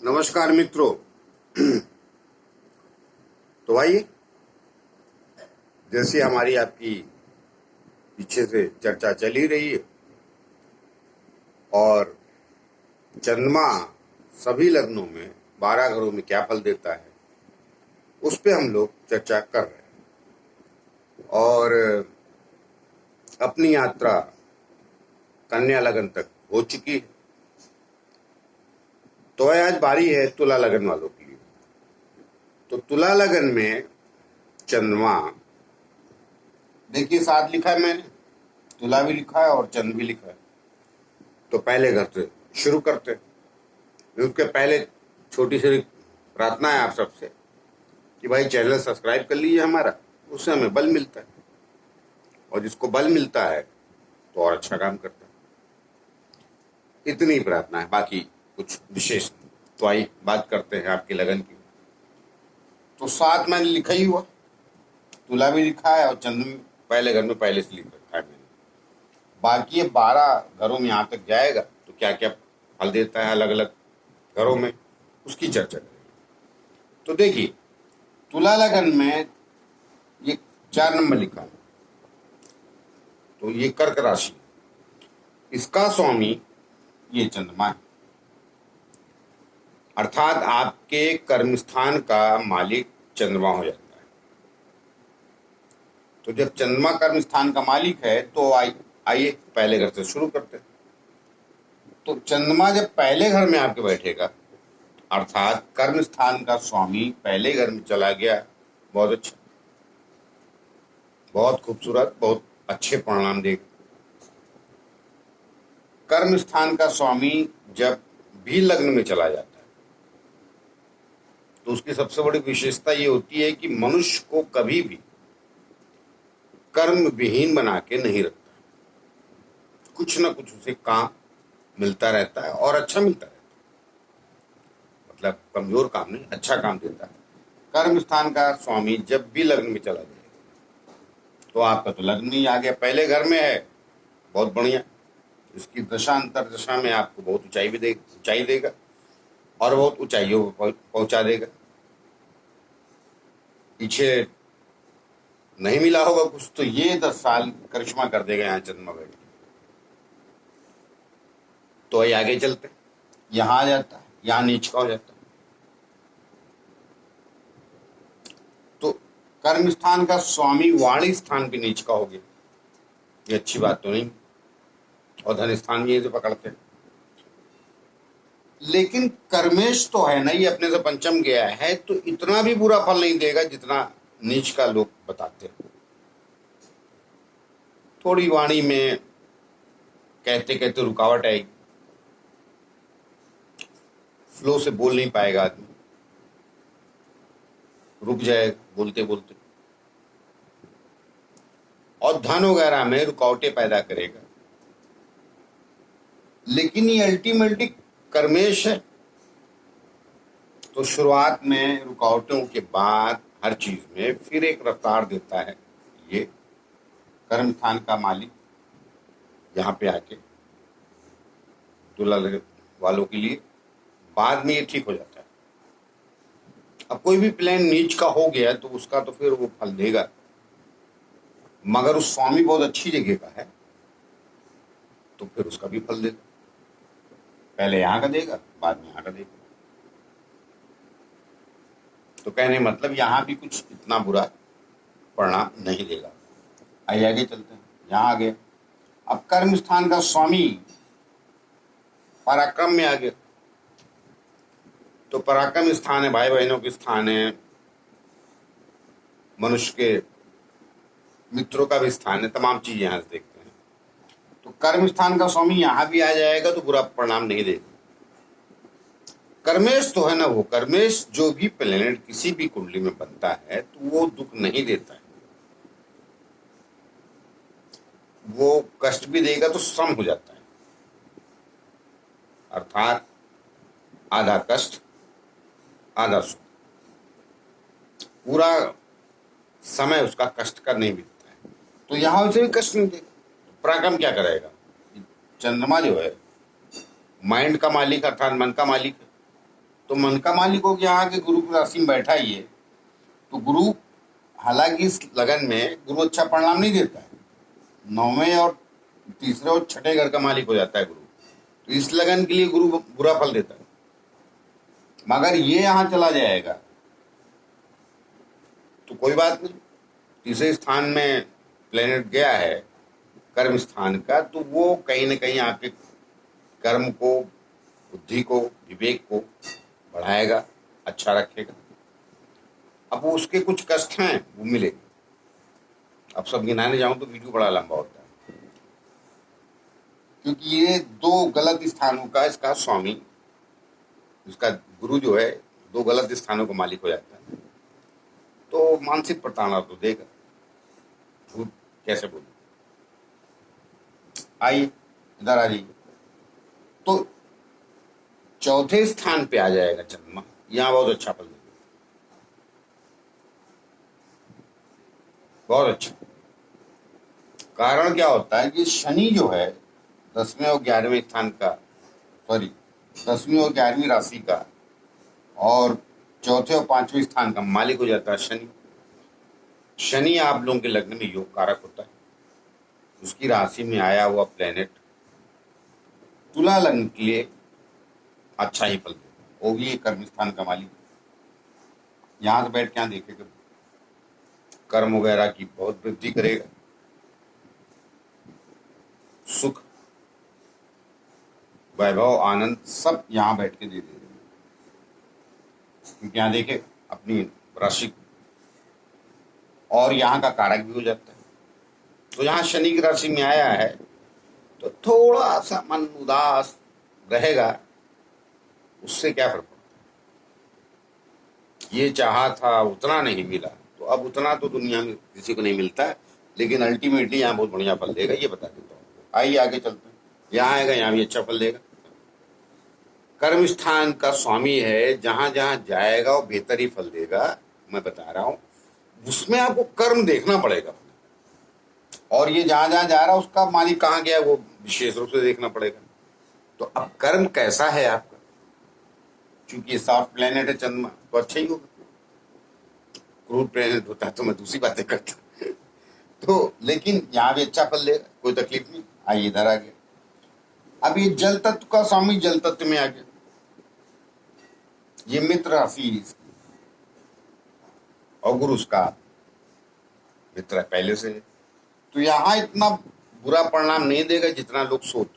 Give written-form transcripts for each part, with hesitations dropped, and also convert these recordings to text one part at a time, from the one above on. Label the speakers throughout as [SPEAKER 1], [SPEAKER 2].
[SPEAKER 1] नमस्कार मित्रों। तो आइए, जैसे हमारी आपकी पीछे से चर्चा चली रही है और चंद्रमा सभी लग्नों में 12 घरों में क्या फल देता है उस पे हम लोग चर्चा कर रहे हैं। और अपनी यात्रा कन्या लगन तक हो चुकी है। तो आज बारी है तुला लगन वालों की। तो तुला लगन में चंद्रमा, देखिए साथ लिखा है मैंने, तुला भी लिखा है और चंद्र भी लिखा है। तो पहले घर से शुरू करते हैं। उसके पहले छोटी सी प्रार्थना है आप सबसे कि भाई चैनल सब्सक्राइब कर लीजिए हमारा, उससे हमें बल मिलता है और जिसको बल मिलता है तो और अच्छा काम करता है। इतनी प्रार्थना है, बाकी कुछ विशेष नहीं। तो आइए बात करते हैं आपकी लगन की। तो साथ मैंने लिखा ही हुआ, तुला भी लिखा है और चंद्र भी पहले घर में पहले से लिख रखा है मैंने। बाकी ये 12 घरों में यहाँ तक जाएगा तो क्या क्या फल देता है अलग अलग घरों में, उसकी चर्चा करेंगे। तो देखिए, तुला लगन में ये 4 नंबर लिखा है, तो ये कर्क राशि, इसका स्वामी ये चंद्रमा है, अर्थात आपके कर्म स्थान का मालिक चंद्रमा हो जाता है। तो जब चंद्रमा कर्म स्थान का मालिक है तो आइए पहले घर से शुरू करते हैं। तो चंद्रमा जब पहले घर में आपके बैठेगा, अर्थात कर्म स्थान का स्वामी पहले घर में चला गया, बहुत अच्छा, बहुत खूबसूरत, बहुत अच्छे परिणाम देगा। कर्म स्थान का स्वामी जब भी लग्न में चला जाता है तो उसकी सबसे बड़ी विशेषता ये होती है कि मनुष्य को कभी भी कर्म विहीन बना के नहीं रखता। कुछ ना कुछ उसे काम मिलता रहता है और अच्छा मिलता रहता है, मतलब कमजोर काम नहीं, अच्छा काम देता है। कर्म स्थान का स्वामी जब भी लग्न में चला जाएगा तो आपका तो लग्न ही आ गया, पहले घर में है, बहुत बढ़िया। इसकी दशा अंतर दशा में आपको बहुत ऊंचाई देगा और बहुत ऊंचाइयों पर पहुंचा देगा। पीछे नहीं मिला होगा कुछ तो ये 10 साल करिश्मा कर देगा यहाँ चंद्रमा बैठ के। तो आगे चलते, यहां आ जाता है, यहां नीच का हो जाता है। तो कर्म स्थान का स्वामी वाणी स्थान भी नीच का हो गया, ये अच्छी बात तो नहीं। और धन स्थान भी ये तो पकड़ते हैं, लेकिन कर्मेश तो है ना, ये अपने से पंचम गया है तो इतना भी बुरा फल नहीं देगा जितना नीच का लोग बताते हैं। थोड़ी वाणी में कहते कहते रुकावट आएगी, फ्लो से बोल नहीं पाएगा आदमी, रुक जाएगा बोलते बोलते, और धन वगैरह में रुकावटें पैदा करेगा। लेकिन ये अल्टीमेटली कर्मेश है, तो शुरुआत में रुकावटों के बाद हर चीज में फिर एक रफ्तार देता है ये कर्म स्थान का मालिक यहाँ पे आके तुला वालों के लिए। बाद में ये ठीक हो जाता है। अब कोई भी प्लान नीच का हो गया तो उसका तो फिर वो फल देगा, मगर उस स्वामी बहुत अच्छी जगह का है तो फिर उसका भी फल देगा। पहले यहाँ का देगा, बाद में यहाँ का देगा। तो कहने मतलब यहाँ भी कुछ इतना बुरा परिणाम नहीं देगा। आगे चलते हैं, यहाँ आ गया। अब कर्म स्थान का स्वामी पराक्रम में आ गया, तो पराक्रम स्थान है, भाई बहनों के स्थान है, मनुष्य के मित्रों का भी स्थान है, तमाम चीजें यहां से देखते हैं। तो कर्म स्थान का स्वामी यहां भी आ जाएगा तो बुरा परिणाम नहीं देगा। कर्मेश तो है ना, वो कर्मेश जो भी प्लेनेट किसी भी कुंडली में बनता है तो वो दुख नहीं देता है, वो कष्ट भी देगा तो सम हो जाता है, अर्थात आधा कष्ट आधा सुख, पूरा समय उसका कष्ट का नहीं बीतता है। तो यहां उसे भी कष्ट नहीं देगा। तो पराक्रम क्या करेगा, चंद्रमा जो है माइंड का मालिक अर्थात मन का मालिक है, तो मन का मालिक हो गया, यहाँ के गुरु की राशि में बैठा ही है। तो गुरु, हालांकि इस लगन में गुरु अच्छा परिणाम नहीं देता है, 9वें और तीसरे और छठे घर का मालिक हो जाता है गुरु, तो इस लगन के लिए गुरु बुरा फल देता है। मगर ये यहाँ चला जाएगा तो कोई बात नहीं, तीसरे स्थान में प्लेनेट गया है कर्म स्थान का, तो वो कहीं ना कहीं आपके कर्म को, बुद्धि को, विवेक को बढ़ाएगा, अच्छा रखेगा। अब वो उसके कुछ कष्ट हैं वो मिलेंगे। अब सब गिनाने जाऊं तो वीडियो बड़ा लंबा होता है, क्योंकि ये दो गलत स्थानों का इसका स्वामी, इसका गुरु जो है, दो गलत स्थानों का मालिक हो जाता है, तो मानसिक प्रताड़ना तो देगा। झूठ कैसे बोलूं। आइए इधर आ जाइए। तो चौथे स्थान पे आ जाएगा चंद्रमा, यहां बहुत अच्छा फल देगा, बहुत अच्छा। कारण क्या होता है कि शनि जो है 10वें और 11वें स्थान का, सॉरी 10वीं और 11वीं राशि का और चौथे और 5वें स्थान का मालिक हो जाता है शनि। शनि आप लोगों के लग्न में योग कारक होता है, उसकी राशि में आया हुआ प्लेनेट तुला लग्न के लिए अच्छा ही फल देगा, वो भी एक कर्म स्थान का मालिक। यहां से बैठ के यहाँ देखेगा कर्म वगैरह की बहुत वृद्धि करेगा, सुख, वैभव, आनंद सब यहां बैठ के दे देगा। क्योंकि यहाँ देखे अपनी राशि और यहाँ का कारक भी हो जाता है, तो यहाँ शनि की राशि में आया है तो थोड़ा सा मन उदास रहेगा, उससे क्या फर्क पड़ता है। ये चाहा था उतना नहीं मिला, तो अब उतना तो दुनिया में किसी को नहीं मिलता है, लेकिन अल्टीमेटली यहाँ बहुत बढ़िया फल देगा, ये बता देता हूँ। आइए आगे चलते हैं। यहाँ आएगा यहाँ भी अच्छा फल देगा। कर्म स्थान का स्वामी है, जहां जहां जाएगा वो बेहतर ही फल देगा, मैं बता रहा हूं। उसमें आपको कर्म देखना पड़ेगा, और ये जहां जहां जा रहा है उसका मालिक कहाँ गया है वो विशेष रूप से देखना पड़ेगा। तो अब कर्म कैसा है आपका, क्योंकि ये सॉफ्ट प्लेनेट है चंद्रमा, तो अच्छा ही होगा। क्रूड प्लेनेट होता तो मैं दूसरी बातें करता तो लेकिन यहाँ भी अच्छा फल देगा, कोई तकलीफ नहीं। आइए इधर आ गया। अब ये जल तत्व का स्वामी जल तत्व में आ गया, ये मित्र राशि इसकी, और गुरु उसका मित्र है पहले से। तो यहाँ इतना बुरा परिणाम नहीं देगा जितना लोग सोच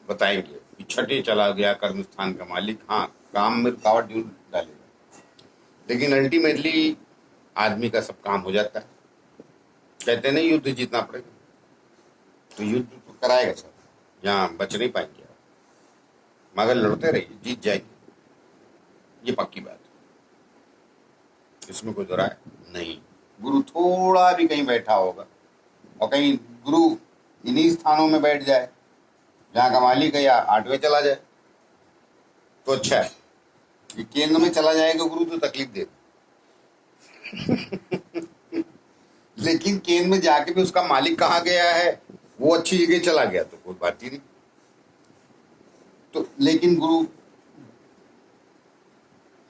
[SPEAKER 1] बताएंगे कि छठे चला गया कर्म स्थान का मालिक। हाँ, काम में रुकावट जरूर डालेगा, लेकिन अल्टीमेटली आदमी का सब काम हो जाता है। कहते नहीं युद्ध जीतना पड़ेगा, तो युद्ध तो कराएगा सब, यहाँ बच नहीं पाएंगे आप, मगर लड़ते रहिए, जीत जाएंगे, ये पक्की बात है, इसमें कोई दोहराए नहीं। गुरु थोड़ा भी कहीं बैठा होगा, और कहीं गुरु इन्हीं स्थानों में बैठ जाए जहाँ का मालिक है, या 8वें चला जाए तो अच्छा है। ये केंद्र में चला जाएगा गुरु तो तकलीफ देगा लेकिन केंद्र में जाके भी उसका मालिक कहाँ गया है, वो अच्छी जगह चला गया तो कोई बात ही नहीं। तो लेकिन गुरु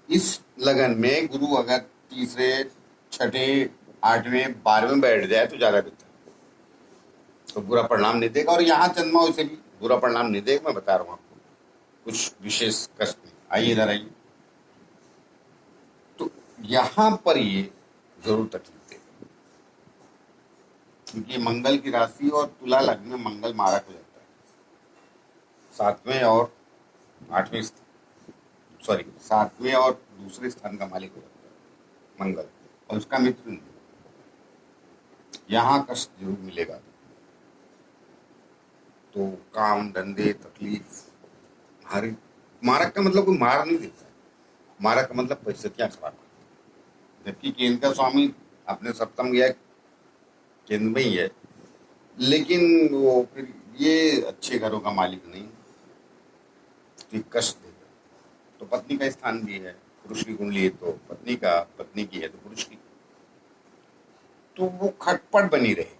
[SPEAKER 1] इस लगन में, गुरु अगर तीसरे, छठे, 8वें, 12वें बैठ जाए तो ज्यादा बेहतर, तो बुरा परिणाम नहीं देगा। और यहाँ चंद्रमा वैसे भी बुरा परिणाम नहीं देगा, मैं बता रहा हूँ आपको, कुछ विशेष कष्ट नहीं। आइए इधर आइए। तो यहाँ पर ये जरूर तकलीफ देगा, क्योंकि मंगल की राशि और तुला लग्न में मंगल मारक हो जाता है, 7वें और 8वें, सॉरी 7वें और दूसरे स्थान का मालिक हो जाता है मंगल, और उसका मित्र नहीं। यहाँ कष्ट जरूर मिलेगा, तो काम, धंधे, तकलीफ, हारी। मारक का मतलब कोई मार नहीं देता है, मारक का मतलब परिस्थितियां खराब करता है। जबकि केंद्र का स्वामी अपने सप्तम गया, केंद्र में ही है, लेकिन वो फिर ये अच्छे घरों का मालिक नहीं, तो कष्ट देगा। तो पत्नी का स्थान भी है, पुरुष की कुंडली है तो पत्नी का, पत्नी की है तो पुरुष की, तो वो खटपट बनी रहे,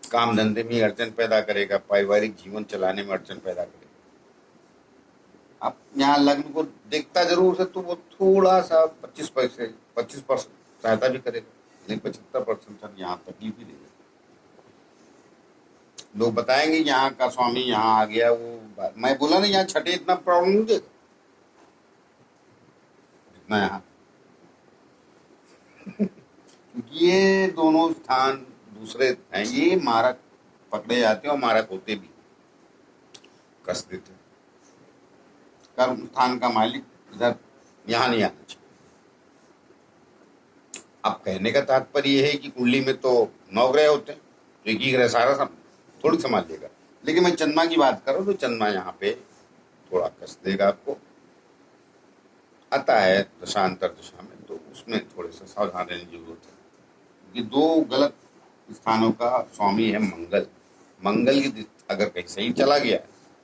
[SPEAKER 1] काम धंधे में अड़चन पैदा करेगा, पारिवारिक जीवन चलाने में अड़चन पैदा करेगा। आप यहाँ लग्न को देखता जरूर है तो वो थोड़ा सा 25% सहायता भी करेगा, लेकिन 75% सर यहाँ तकलीफ ही देगा। लोग बताएंगे यहाँ का स्वामी यहाँ आ गया, वो मैं बोला ना यहाँ छठे इतना प्रॉब्लम नहीं देगा जितना यहाँ, क्योंकि ये दोनों स्थान दूसरे हैं, ये मारक पकड़े जाते हैं और मारक होते भी, कस देते हैं। कर्म स्थान का मालिक इधर यहाँ नहीं आना चाहिए। अब कहने का तात्पर्य यह है कि कुंडली में तो 9 ग्रह होते हैं, तो एक ही ग्रह सारा थोड़ी संभाल लेगा, लेकिन मैं चंद्रमा की बात करूं तो चंद्रमा यहाँ पे थोड़ा कस देगा आपको, आता है दशांतर दशा में, तो उसमें थोड़े से सावधान रहने की जरूरत है। ये 2 गलत स्थानों का स्वामी है मंगल। मंगल की अगर कहीं सही चला गया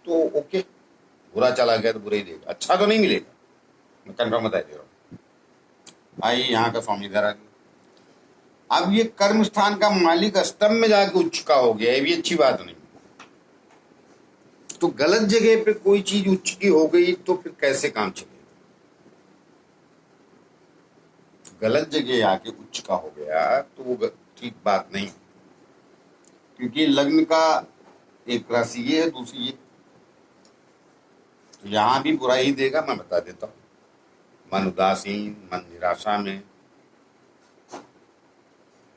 [SPEAKER 1] तो ओके, बुरा चला गया तो बुरा ही देगा, अच्छा तो नहीं मिलेगा, मैं कंफर्म बता दे रहा हूँ। आइए यहाँ का स्वामी इधर आ गया। अब ये कर्म स्थान का मालिक अष्टम में जाके उच्च का हो गया, ये भी अच्छी बात नहीं। तो गलत जगह पे कोई चीज उच्च की हो गई तो फिर कैसे काम चलेगा? गलत जगह आके उच्च का हो गया तो वो ठीक बात नहीं, क्योंकि लग्न का एक राशि ये है, दूसरी ये, तो यहां भी बुरा ही देगा। मैं बता देता हूँ, मन उदासीन, मन निराशा में,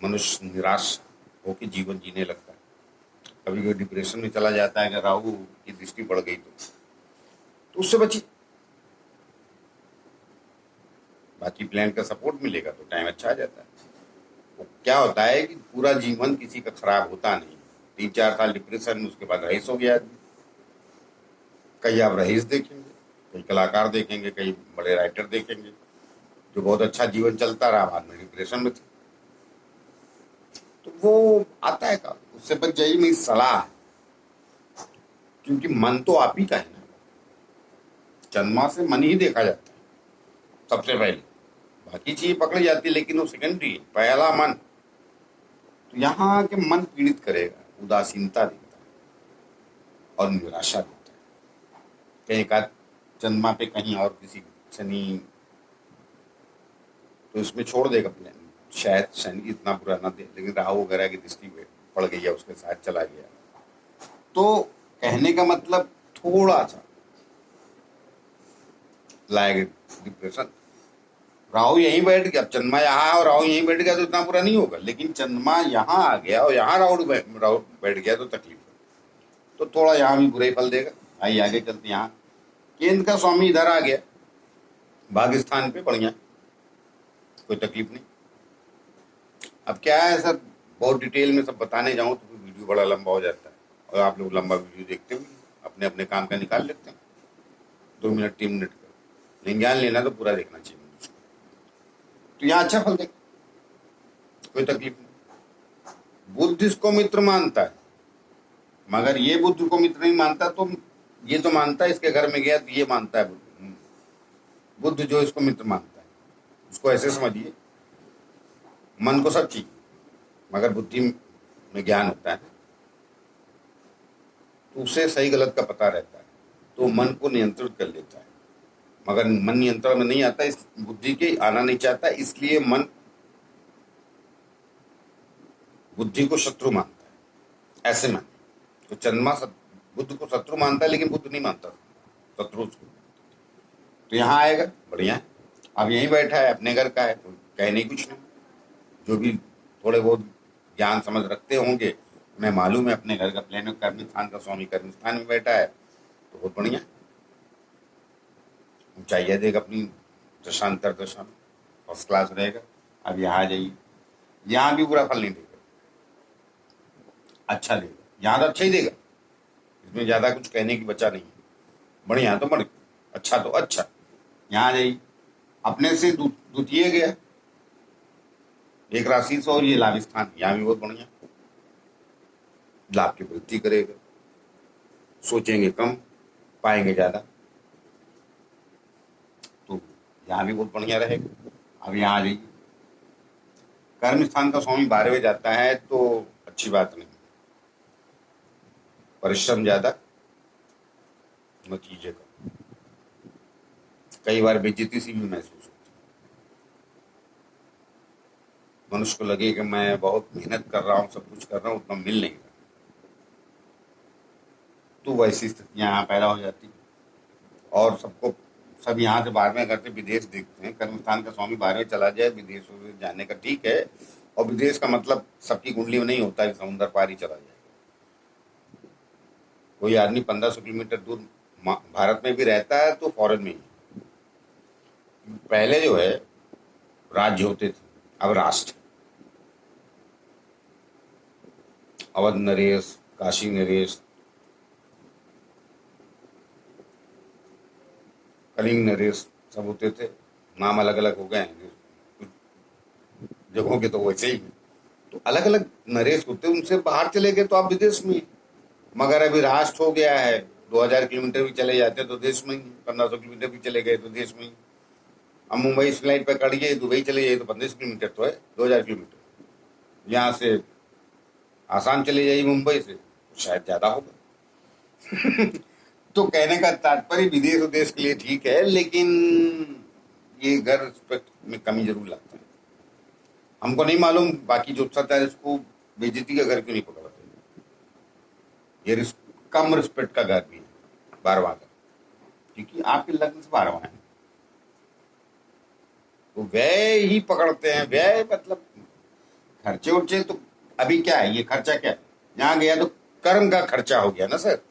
[SPEAKER 1] मनुष्य निराश होकर जीवन जीने लगता है, कभी कभी डिप्रेशन में चला जाता है। अगर राहु की दृष्टि पड़ गई तो उससे बची, बाकी प्लान का सपोर्ट मिलेगा तो टाइम अच्छा आ जाता है। वो क्या होता है कि पूरा जीवन किसी का खराब होता नहीं, 3-4 साल डिप्रेशन में, उसके बाद रईस हो गया आदमी। कई आप रईस देखेंगे, कई कलाकार देखेंगे, कई बड़े राइटर देखेंगे जो बहुत अच्छा जीवन चलता रहा, बाद में डिप्रेशन में थे। तो वो आता है का, उससे बच जाइए, मेरी सलाह है, क्योंकि मन तो आप ही का है ना। चंद्रमा से मन ही देखा जाता है सबसे पहले, बाकी चीजें पकड़ी जाती है, लेकिन वो सेकेंडरी है, पहला मन। तो यहाँ के मन पीड़ित करेगा, उदासीनता देता है और निराशा देता है। कहीं का चंद्रमा पे कहीं और किसी शनि, तो इसमें छोड़ देगा प्लान, शायद शनि इतना बुरा ना दे, लेकिन राहु वगैरह की दृष्टि में पड़ गई है, उसके साथ चला गया। तो कहने का मतलब थोड़ा सा लाएगा डिप्रेशन। राहु यहीं बैठ गया, अब चंद्रमा यहाँ और राहु यहीं बैठ गया तो इतना बुरा नहीं होगा, लेकिन चंद्रमा यहाँ आ गया और यहाँ राहु बैठ गया तो तकलीफ है, तो थोड़ा यहाँ भी बुरे फल देगा। आइए आगे चलते। यहाँ केंद्र का स्वामी इधर आ गया भाग्य स्थान पे, बढ़िया, कोई तकलीफ नहीं। अब क्या है सर, बहुत डिटेल में सब बताने जाऊं तो वीडियो बड़ा लंबा हो जाता है, और आप लोग लंबा वीडियो देखते हुए अपने अपने काम का निकाल लेते हैं 2 मिनट 3 मिनट का, लेकिन ज्ञान लेना तो पूरा देखना चाहिए। तो यहाँ अच्छा फल देगा, कोई तकलीफ नहीं। बुद्ध इसको मित्र मानता है, मगर ये बुद्ध को मित्र नहीं मानता, तो ये तो मानता है इसके घर में गया तो ये मानता है बुद्ध जो इसको मित्र मानता है। उसको ऐसे समझिए, मन को सब चाहिए मगर बुद्धि में ज्ञान होता है, तो उसे सही गलत का पता रहता है, तो मन को नियंत्रित कर लेता है। मगर मन नियंत्रण में नहीं आता, इस बुद्धि के आना नहीं चाहता, इसलिए मन बुद्धि को शत्रु मानता है, ऐसे मान। तो चंद्रमा बुद्ध को शत्रु मानता है, लेकिन बुद्ध नहीं मानता शत्रु उसको। तो यहाँ आएगा, बढ़िया है। अब यहीं बैठा है, अपने घर का है, तो कहे नहीं कुछ नहीं। जो भी थोड़े बहुत ज्ञान समझ रखते होंगे, मैं मालूम है अपने घर का प्लान, कर्म स्थान का स्वामी कर्म स्थान में बैठा है, तो बहुत बढ़िया, ऊंचाइयाँ देगा अपनी दशांतर दशा में, फर्स्ट क्लास रहेगा। अब यहाँ आ जाइए, यहाँ भी बुरा फल नहीं देगा, अच्छा देगा। यहाँ तो अच्छा ही देगा, इसमें ज्यादा कुछ कहने की बचा नहीं है, बढ़िया तो बढ़िया, अच्छा तो अच्छा। यहाँ आ जाइए, अपने से द्वितीय गया एक राशि से, और ये लाभ स्थान, यहाँ भी बहुत बढ़िया, लाभ की वृद्धि करेगा, सोचेंगे कम पाएंगे ज्यादा, तो यहाँ भी बहुत बढ़िया रहेगा। अब यहाँ आ जाइए, कर्म स्थान का स्वामी 12वें जाता है तो अच्छी बात नहीं, परिश्रम ज्यादा, नतीजे का। कई बार बेइज्जती सी भी महसूस होती है। मनुष्य को लगे कि मैं बहुत मेहनत कर रहा हूँ, सब कुछ कर रहा हूँ, उतना मिल नहीं रहा, तो वैसी स्थितियां यहाँ पैदा हो जाती हैं। और सब यहाँ से 12वें करते विदेश देखते हैं। कर्म स्थान का स्वामी 12वें चला जाए, विदेश जाने का ठीक है। और विदेश का मतलब सबकी कुंडली में नहीं होता है समुद्र पार ही चला जाए। कोई आदमी 1500 किलोमीटर दूर भारत में भी रहता है तो फॉरेन में ही। पहले जो है राज्य होते थे, अब राष्ट्र। अवध नरेश, काशी नरेश, कलिंग नरेश सब होते थे। नाम अलग अलग हो गए हैं जगहों के, तो वैसे ही। तो अलग अलग नरेश होते, उनसे बाहर चले गए तो आप विदेश में। मगर अभी राष्ट्र हो गया है, 2000 किलोमीटर भी चले जाते तो देश में ही, 1500 किलोमीटर भी चले गए तो देश में ही। अब मुंबई फ्लाइट पे कट गए, दुबई चले जाइए तो 15 किलोमीटर तो है, 2000 किलोमीटर। यहाँ से आसाम चले जाइए मुंबई से तो शायद ज्यादा होगा। तो कहने का तात्पर्य विदेश उदेश के लिए ठीक है, लेकिन ये घर रिस्पेक्ट में कमी जरूर लगता है। हमको नहीं मालूम बाकी जो है इसको बेइज्जती का घर क्यों नहीं पकड़ते। ये कम रिस्पेक्ट का घर भी है 12वां का, क्योंकि आपके लग्न से 12वां है, तो व्यय ही पकड़ते हैं। व्यय मतलब खर्चे उर्चे, तो अभी क्या है, ये खर्चा क्या है, यहाँ गया तो कर्म का खर्चा हो गया ना सर।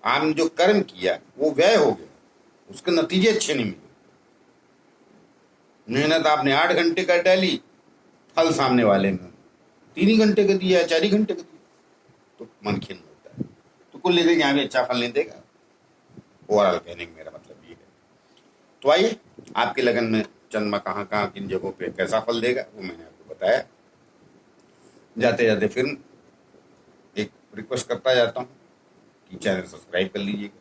[SPEAKER 1] आपने जो कर्म किया वो व्यय हो गया, उसके नतीजे अच्छे नहीं मिले। मेहनत आपने 8 घंटे कर डाली, फल सामने वाले ने 3 ही घंटे का दिया, 4 ही घंटे का दिया, तो मन खिन्न होता है। तो कुल लेते यहाँ भी अच्छा फल नहीं देगा। ओवरऑल कहने का मेरा मतलब ये है। तो आइए, आपके लगन में चंद्रमा कहाँ कहाँ किन जगहों पे कैसा फल देगा वो मैंने आपको बताया। जाते जाते फिर एक रिक्वेस्ट करता जाता हूँ कि चैनल सब्सक्राइब कर लीजिएगा।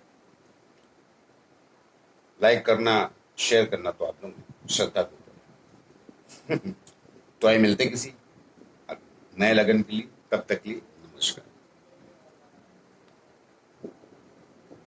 [SPEAKER 1] लाइक करना, शेयर करना तो आप लोग श्रद्धा को तो आइए मिलते किसी नए लगन के लिए, तब तक के लिए नमस्कार।